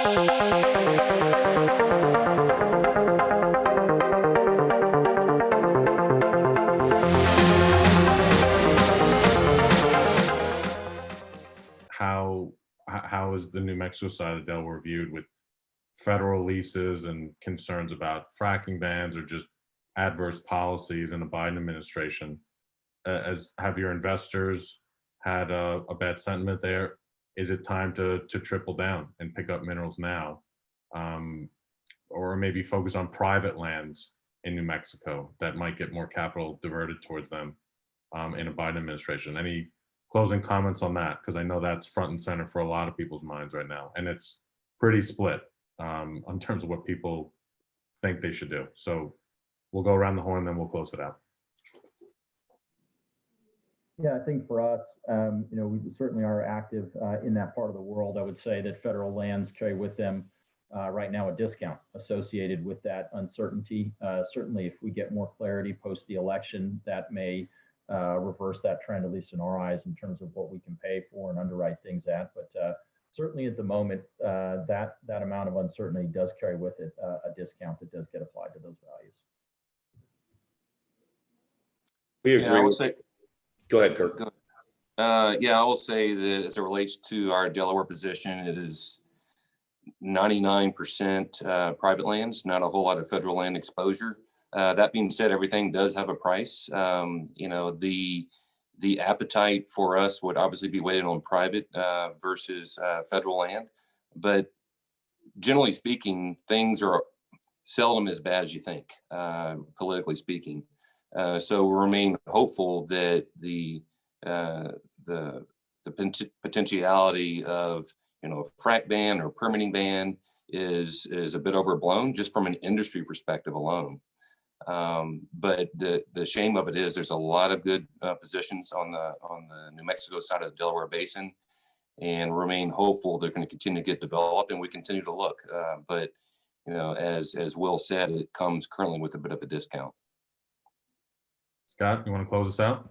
How is the New Mexico side of Delaware viewed with federal leases and concerns about fracking bans or just adverse policies in the Biden administration? As have your investors had a bad sentiment there? Is it time to triple down and pick up minerals now, or maybe focus on private lands in New Mexico that might get more capital diverted towards them in a Biden administration? Any closing comments on that? Because I know that's front and center for a lot of people's minds right now, and it's pretty split in terms of what people think they should do. So we'll go around the horn, then we'll close it out. Yeah, I think for us, we certainly are active in that part of the world. I would say that federal lands carry with them right now a discount associated with that uncertainty. Certainly, if we get more clarity post the election, that may reverse that trend, at least in our eyes, in terms of what we can pay for and underwrite things at. But certainly at the moment, that amount of uncertainty does carry with it a discount that does get applied to those values. We agree. Yeah, I will say, go ahead, Kirk. yeah, I will say that as it relates to our Delaware position, it is 99% private lands, not a whole lot of federal land exposure. That being said, everything does have a price. The appetite for us would obviously be weighted on private versus federal land. But generally speaking, things are seldom as bad as you think, politically speaking. So we remain hopeful that the potentiality of a frack ban or permitting ban is a bit overblown just from an industry perspective alone. But the shame of it is there's a lot of good positions on the New Mexico side of the Delaware Basin, and remain hopeful they're going to continue to get developed, and we continue to look. But as Will said, it comes currently with a bit of a discount. Scott, you want to close us out?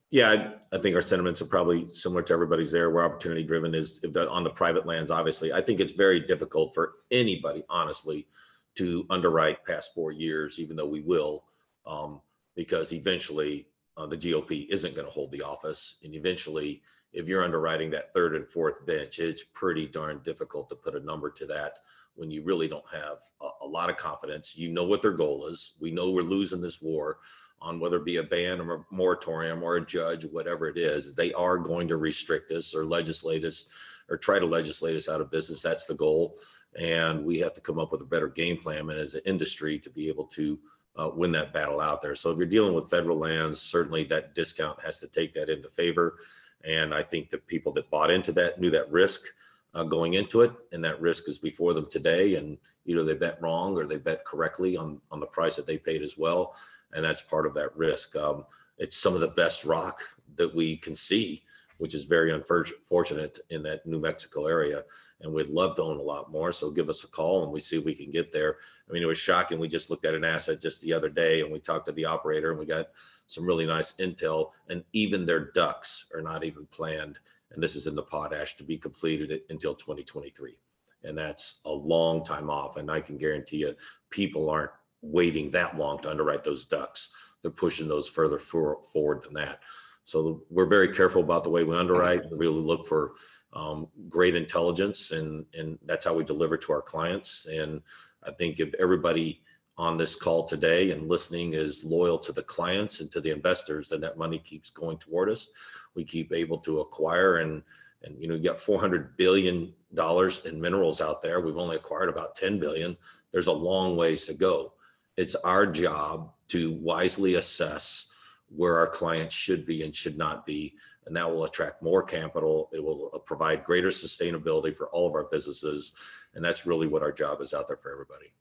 Yeah, I think our sentiments are probably similar to everybody's there. We're opportunity driven is if they're on the private lands, obviously. I think it's very difficult for anybody, honestly, to underwrite past 4 years, even though we will, because eventually the GOP isn't going to hold the office. And eventually, if you're underwriting that third and fourth bench, it's pretty darn difficult to put a number to that when you really don't have a lot of confidence. You know what their goal is. We know we're losing this war on whether it be a ban or a moratorium or a judge, whatever it is. They are going to restrict us or legislate us or try to legislate us out of business. That's the goal. And we have to come up with a better game plan and as an industry to be able to win that battle out there. So if you're dealing with federal lands, certainly that discount has to take that into favor. And I think that people that bought into that knew that risk going into it, and that risk is before them today. And either they bet wrong or they bet correctly on the price that they paid as well. And that's part of that risk. It's some of the best rock that we can see, which is very unfortunate in that New Mexico area. And we'd love to own a lot more. So give us a call and we see if we can get there. I mean, it was shocking. We just looked at an asset just the other day and we talked to the operator and we got some really nice intel, and even their ducts are not even planned. And this is in the potash to be completed until 2023. And that's a long time off. And I can guarantee you people aren't waiting that long to underwrite those ducts. They're pushing those further forward than that. So we're very careful about the way we underwrite. We really look for great intelligence, and that's how we deliver to our clients. And I think if everybody on this call today and listening is loyal to the clients and to the investors, then that money keeps going toward us. We keep able to acquire, and you got $400 billion in minerals out there. We've only acquired about 10 billion. There's a long ways to go. It's our job to wisely assess where our clients should be and should not be, and that will attract more capital. It will provide greater sustainability for all of our businesses, and that's really what our job is out there for everybody.